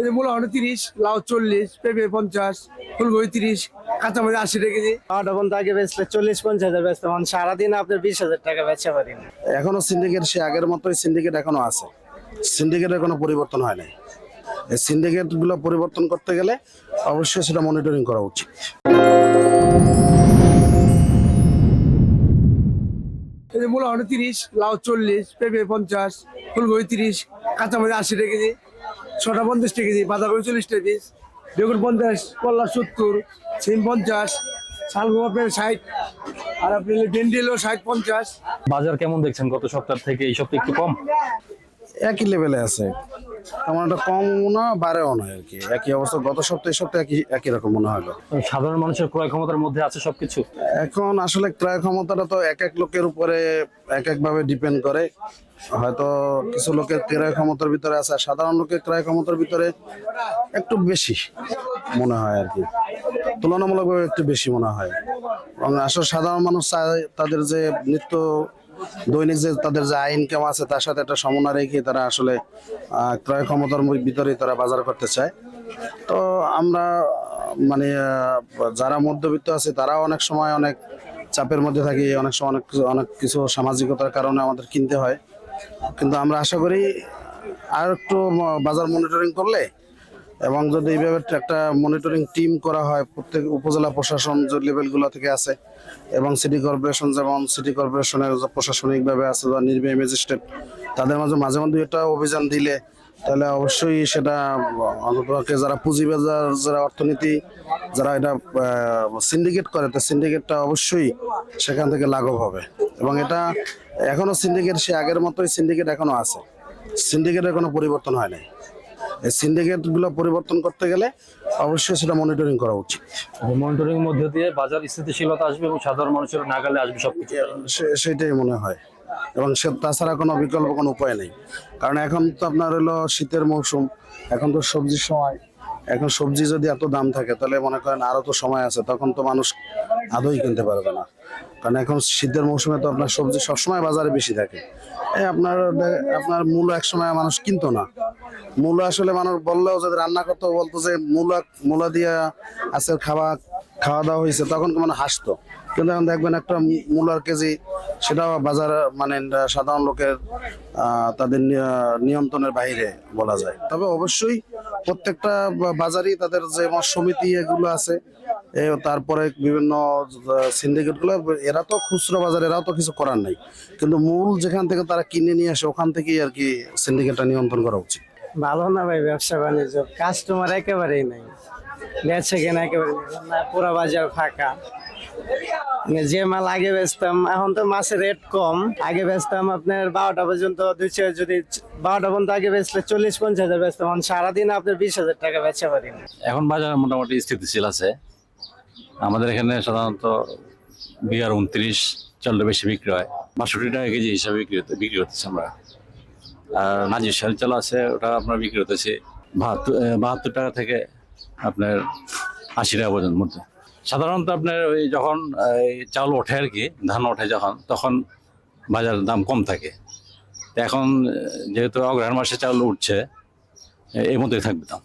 এই যে মূলা 30, লাউ 40, পেঁপে 50, ফুলকপি 30, কাঁচামরিচ 80 টাকা কেজি। বারোটা পর্যন্ত আগে বেচলে 40-50 হাজার বেচতাম, এখন সারাদিন আপনার 20 হাজার টাকা বেচা পারি না। এখনো সিন্ডিকেট সে আগের মতোই সিন্ডিকেট এখনো আছে। সিন্ডিকেটের কোনো পরিবর্তন হয় নাই। এই সিন্ডিকেট গুলো পরিবর্তন করতে গেলে অবশ্যই সেটা মনিটরিং করা উচিত। এই যে মূলা 30, লাউ 40, পেঁপে 50, ফুলকপি 30, কাঁচামরিচ 80 টাকা কেজি, ছটা 50 টাকা কেজি, বাঁধাকপি 40 টাকা পিস, বেগুন 50, কলা 70, সিম 50, শালগম আপনার 60, আর আপনি ভেন্ডি হলো 60-50। বাজার কেমন দেখছেন গত সপ্তাহ থেকে এই সপ্তাহে একটু কম? একই লেভেলে আছে, তেমন একটা কম না বাড়েও না আর কি। একই অবস্থা গত সপ্তাহে সপ্তাহে একই রকম মনে হলো। সাধারণ মানুষের ক্রয় ক্ষমতার মধ্যে আছে সবকিছু। এখন আসলে ক্রয় ক্ষমতাটা তো এক এক লোকের উপরে এক এক ভাবে ডিপেন্ড করে। হয়তো কিছু লোকের ক্রয় ক্ষমতার ভিতরে আছে, আর সাধারণ লোকের ক্রয় ক্ষমতার ভিতরে একটু বেশি মনে হয় আর কি, তুলনামূলকভাবে একটু বেশি মনে হয়। এবং আসলে সাধারণ মানুষ চায় তাদের যে নিত্য দৈনিক যে তাদের যে আয় ইনকাম আছে তার সাথে একটা সমন্বয় রেখে তারা আসলে ক্রয় ক্ষমতার ভিতরেই তারা বাজার করতে চায়। তো আমরা মানে যারা মধ্যবিত্ত আছে তারাও অনেক সময় অনেক চাপের মধ্যে থাকি, অনেক সময় অনেক কিছু সামাজিকতার কারণে আমাদের কিনতে হয়। কিন্তু আমরা আশা করি আর একটু বাজার মনিটরিং করলে, এবং যদি এইভাবে একটা মনিটরিং টিম করা হয় প্রত্যেক উপজেলা প্রশাসন যে লেভেলগুলো থেকে আছে, এবং সিটি কর্পোরেশন যেমন সিটি কর্পোরেশনের প্রশাসনিকভাবে আছে বা নির্বাহী ম্যাজিস্ট্রেট, তাদের মাঝে মাঝে মধ্যে একটা অভিযান দিলে তাহলে অবশ্যই সেটা অন্ততপক্ষে যারা পুঁজিবাজার যারা অর্থনীতি যারা এটা সিন্ডিকেট করে, তো সিন্ডিকেটটা অবশ্যই সেখান থেকে লাঘব হবে। এবং এটা এখনো সিন্ডিকেট সে আগের মতোই সিন্ডিকেট এখনো আছে। সিন্ডিকেটের কোনো পরিবর্তন হয় নাই। এই সিন্ডিকেট গুলো পরিবর্তন করতে গেলে অবশ্যই সেটা মনিটরিং করা উচিত। মনিটরিং মধ্যে দিয়ে বাজার স্থিতিশীলতা আসবে এবং সাধারণ মানুষের নাগালে আসবে সবকিছু। সেটাই মনে হয়, এবং সে তাছাড়া কোনো বিকল্প কোনো উপায় নেই। কারণ এখন তো আপনার হলো শীতের মৌসুম, এখন তো সবজির সময়। এখন সবজি যদি এত দাম থাকে তাহলে মনে করেন আরো তো সময় আছে, তখন তো মানুষ আদৌ কিনতে পারবে না। কারণ এখন শীতের মৌসুমে তো আপনার সবজি সবসময় বাজারে বেশি থাকে। এই আপনার মূলো এক সময় মানুষ কিনতো না। মূলো আসলে মানুষ বললেও যদি রান্না করতে বলতো যে মূলা দিয়ে আজকের খাওয়া দাওয়া হয়েছে, তখন মানে হাসতো। কিন্তু এখন দেখবেন একটা মূলার কেজি সেটাও বাজার মানে সাধারণ লোকের তাদের নিয়ন্ত্রণের বাইরে বলা যায়। তবে অবশ্যই প্রত্যেকটা বাজারই তাদের যে সমিতি এগুলো আছে, তারপরে বিভিন্ন সিন্ডিকেট গুলো, এরা তো খুচরো বাজার, এরাও তো কিছু করার নাই। কিন্তু মূল যেখান থেকে তারা কিনে নিয়ে আসে ওখান থেকেই আর কি সিন্ডিকেটটা নিয়ন্ত্রণ করা উচিত। ভালো না ভাই, ব্যবসা বাণিজ্য কাস্টমার একেবারেই নাই, বেচে কেনা একেবারে না, পুরা বাজার ফাঁকা। মানে যে মাল আগে বেচতাম, এখন তো মাছের রেট কম, আগে বেচতাম আপনার 12টা পর্যন্ত যদি 12টা পর্যন্ত আগে বেচলে 40-50 হাজার বেচতাম, এখন সারাদিন আপনার 20 হাজার টাকা বেচা পারি না। এখন বাজার মোটামুটি স্থিতিশীল আছে। আমাদের এখানে সাধারণত বিঘার 29 চালটা বেশি বিক্রি হয়, 62 টাকা কেজি হিসাবে বিক্রি করতেছি আমরা। আর নাজির শাল চাল আছে, ওটা আপনার বিক্রি হতেছে 72 টাকা থেকে আপনার 80 টাকা পর্যন্ত মধ্যে। সাধারণত আপনার ওই যখন চাল ওঠে আর কি, ধান ওঠে যখন, তখন বাজার দাম কম থাকে। এখন যেহেতু অগ্রহায়ণ মাসে চাল উঠছে, এর মধ্যেই থাকবে দাম।